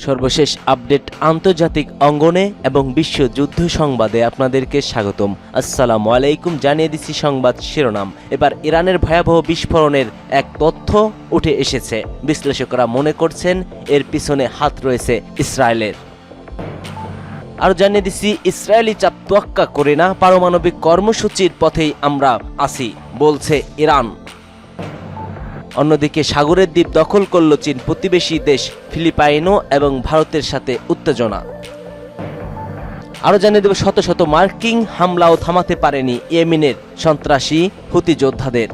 সর্বশেষ আপডেট আন্তর্জাতিক অঙ্গনে এবং বিশ্ব যুদ্ধ সংবাদে আপনাদেরকে স্বাগতম। আসসালামু আলাইকুম। জানিয়ে দিচ্ছি সংবাদ শিরোনাম। এবার ইরানের ভয়াবহ বিস্ফোরণের এক তথ্য উঠে এসেছে। বিশ্লেষকরা মনে করছেন এর পিছনে হাত রয়েছে ইসরায়েলের। আরও জানিয়ে দিচ্ছি, ইসরায়েলি চাপ তোয়াক্কা করে না, পারমাণবিক কর্মসূচির পথেই আমরা আছি বলছে ইরান। অন্যদিকে সাগরের দ্বীপ দখল করল চীন, প্রতিবেশী দেশ ফিলিপাইনও এবং ভারতের সাথে উত্তেজনা। আরও জানিয়ে দেব, শত শত মার্কিন হামলাও থামাতে পারেনি ইয়েমেনের সন্ত্রাসী হুতি যোদ্ধাদের।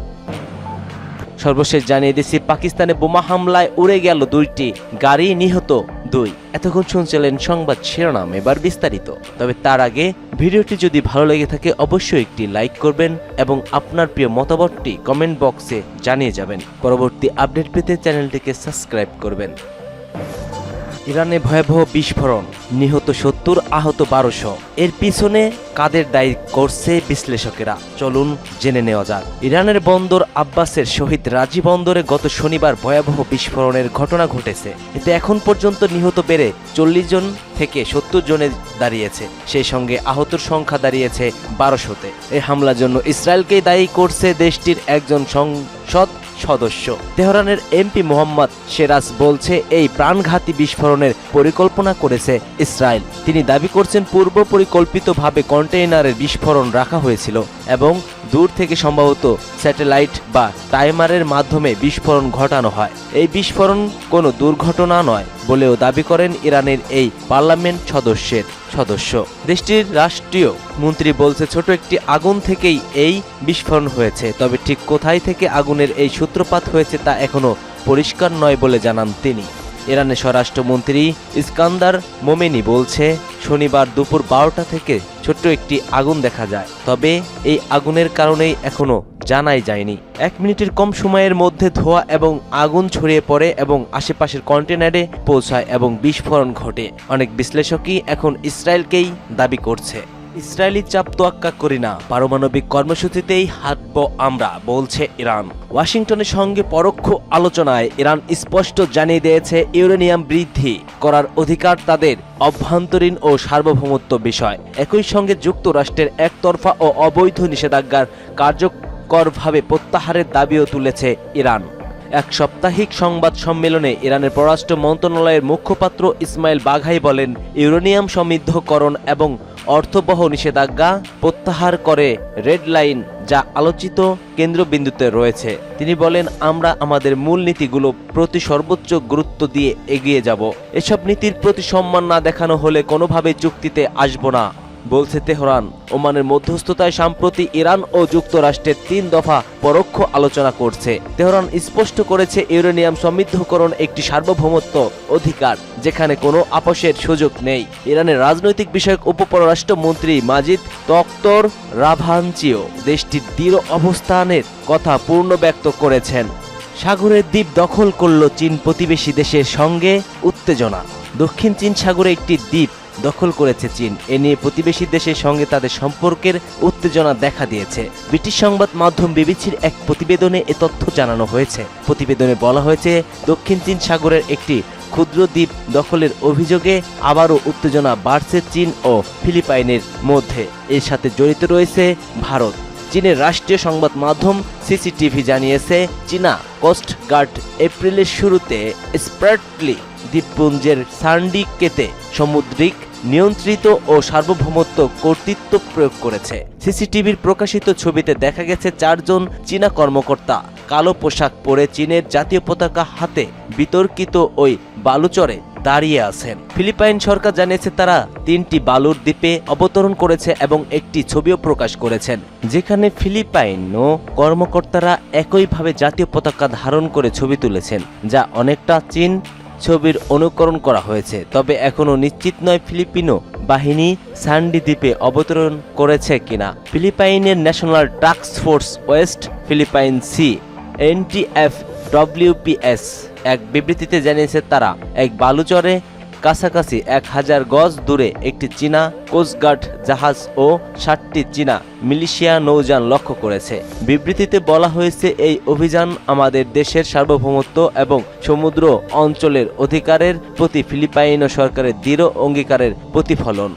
সর্বশেষ জানিয়ে দিচ্ছি, পাকিস্তানে বোমা হামলায় উড়ে গেল 2টি গাড়ি, নিহত 2। এতক্ষণ শুনছিলেন সংবাদ শিরোনাম, এবার বিস্তারিত। তবে তার আগে ভিডিওটি যদি ভালো লেগে থাকে অবশ্যই একটি লাইক করবেন এবং আপনার প্রিয় মতামতটি কমেন্ট বক্সে জানিয়ে যাবেন। পরবর্তী আপডেট পেতে চ্যানেলটিকে সাবস্ক্রাইব করবেন। ইরানে ভয়াবহ বিস্ফোরণ, নিহত 70, আহত 1200। এর পিছনে কাদের দায়ী করছে বিশ্লেষকেরা? চলুন জেনে নেওয়া যাক। ইরানের বন্দর আব্বাসের শহীদ রাজি বন্দরে গত শনিবার ভয়াবহ বিস্ফোরণের ঘটনা ঘটেছে। এতে এখন পর্যন্ত নিহত বেড়ে 40 জন থেকে 70 জনে দাঁড়িয়েছে। সেই সঙ্গে আহতর সংখ্যা দাঁড়িয়েছে 1200-তে। এই হামলার জন্য ইসরায়েলকেই দায়ী করছে দেশটির একজন সংসদ সদস্য। তেহরানের এমপি মোহাম্মদ শেরাজ বলছে এই প্রাণঘাতী বিস্ফোরণের পরিকল্পনা করেছে ইসরায়েল। তিনি দাবি করছেন পূর্ব পরিকল্পিতভাবে কন্টেইনারের বিস্ফোরণ রাখা হয়েছিল এবং দূর থেকে সম্ভবত স্যাটেলাইট বা টাইমারের মাধ্যমে বিস্ফোরণ ঘটানো হয়। এই বিস্ফোরণ কোনো দুর্ঘটনা নয় বলেও দাবি করেন ইরানের এই পার্লামেন্ট সদস্য। দেশটির রাষ্ট্রীয় মন্ত্রী বলছে ছোট একটি আগুন থেকেই এই বিস্ফোরণ হয়েছে, তবে ঠিক কোথায় থেকে আগুনের এই সূত্রপাত হয়েছে তা এখনো পরিষ্কার নয় বলে জানান তিনি। ইরানের স্বরাষ্ট্রমন্ত্রী ইস্কান্দার মোমেনি বলছে শনিবার দুপুর 12টা থেকে ছোট্ট একটি আগুন দেখা যায়, তবে এই আগুনের কারণেই এখনো জানাই যায়নি। 1 মিনিটের কম সময়ের মধ্যে ধোঁয়া এবং আগুন ছড়িয়ে পড়ে এবং আশেপাশের কন্টেনারে পৌঁছায় এবং বিস্ফোরণ ঘটে। অনেক বিশ্লেষকই এখন ইসরায়েলকেই দাবি করছে। ইসরায়েলি চাপ তোয়াক্কা করি না, পারমাণবিক কর্মসূচিতেই হাঁটব আমরা বলছে ইরান। ওয়াশিংটনের সঙ্গে পরোক্ষ আলোচনায় ইরান স্পষ্ট জানিয়ে দিয়েছে ইউরেনিয়াম বৃদ্ধি করার অধিকার তাদের অভ্যন্তরীণ ও সার্বভৌমত্ব বিষয়। একই সঙ্গে যুক্তরাষ্ট্রের একতরফা ও অবৈধ নিষেধাজ্ঞার কার্যকরভাবে প্রত্যাহারের দাবিও তুলেছে ইরান। এক সাপ্তাহিক সংবাদ সম্মেলনে ইরানের পররাষ্ট্র মন্ত্রণালয়ের মুখপাত্র ইসমাইল বাঘাই বলেন, ইউরেনিয়াম সমৃদ্ধকরণ এবং অর্থবহ নিষেধাজ্ঞা প্রত্যাহার করে রেড লাইন যা আলোচিত কেন্দ্রবিন্দুতে রয়েছে। তিনি বলেন, আমরা আমাদের মূল নীতিগুলো প্রতি সর্বোচ্চ গুরুত্ব দিয়ে এগিয়ে যাব। এসব নীতির প্রতি সম্মান না দেখানো হলে কোনোভাবেই চুক্তিতে আসব না বলছে তেহরান। ওমানের মধ্যস্থতায় সম্প্রতি ইরান ও যুক্তরাষ্ট্রের 3 দফা পরোক্ষ আলোচনা করছে। তেহরান স্পষ্ট করেছে ইউরেনিয়াম সমৃদ্ধকরণ একটি সার্বভৌমত্ব অধিকার যেখানে কোনো আপোষের সুযোগ নেই। ইরানের রাজনৈতিক বিষয়ক উপপররাষ্ট্রমন্ত্রী মাজিদ তক্তর রাভাঞ্চিও দেশটির দৃঢ় অবস্থানের কথা পূর্ণ ব্যক্ত করেছেন। সাগরের দ্বীপ দখল করল চীন, প্রতিবেশী দেশের সঙ্গে উত্তেজনা। দক্ষিণ চীন সাগরে একটি দ্বীপ দখল করেছে চীন। এ নিয়ে প্রতিবেশী দেশের সঙ্গে তাদের সম্পর্কের উত্তেজনা দেখা দিয়েছে। ব্রিটিশ সংবাদ মাধ্যম বিবিসির এক প্রতিবেদনে এ তথ্য জানানো হয়েছে। প্রতিবেদনে বলা হয়েছে, দক্ষিণ চীন সাগরের একটি ক্ষুদ্র দ্বীপ দখলের অভিযোগে আবারও উত্তেজনা বাড়ছে চীন ও ফিলিপাইনের মধ্যে। এর সাথে জড়িত রয়েছে ভারত। চীনের রাষ্ট্রীয় সংবাদ মাধ্যম সিসিটিভি জানিয়েছে, চীনা কোস্ট গার্ড এপ্রিলের শুরুতে স্প্রাটলি দ্বীপপুঞ্জের সান্ডিকেতে সামুদ্রিক নিয়ন্ত্রিত ও সার্বভৌমত্ব কর্তৃত্ব প্রয়োগ করেছে। সিসিটিভির প্রকাশিত ছবিতে দেখা গেছে 4 জন চীনা কর্মকর্তা কালো পোশাক পরে চীনের জাতীয় পতাকা হাতে বিতর্কিত ওই বালুচরে দাঁড়িয়ে আছেন। ফিলিপাইন সরকার জানিয়েছে তারা 3টি বালুর দ্বীপে অবতরণ করেছে এবং একটি ছবিও প্রকাশ করেছেন যেখানে ফিলিপাইনো কর্মকর্তারা একইভাবে জাতীয় পতাকা ধারণ করে ছবি তুলেছেন, যা অনেকটা চীন ছবির অনুকরণ করা হয়েছে। তবে এখনো নিশ্চিত নয় ফিলিপিনো বাহিনী সান্ডি দ্বীপে অবতরণ করেছে কিনা। ফিলিপাইনের national task force west Philippine sea NTF WPS এক বিবৃতিতে জানিয়েছে তারা এক বালুচরে কাছাকাছি 1000 গজ দূরে একটি চীনা কোস্টগার্ড জাহাজ ও 60টি চীনা মিলিশিয়া নৌযান লক্ষ্য করেছে। বিবৃতিতে বলা হয়েছে, এই অভিযান আমাদের দেশের সার্বভৌমত্ব এবং সমুদ্র অঞ্চলের অধিকারের প্রতি ফিলিপাইনো সরকারের দৃঢ় অঙ্গীকারের প্রতিফলন।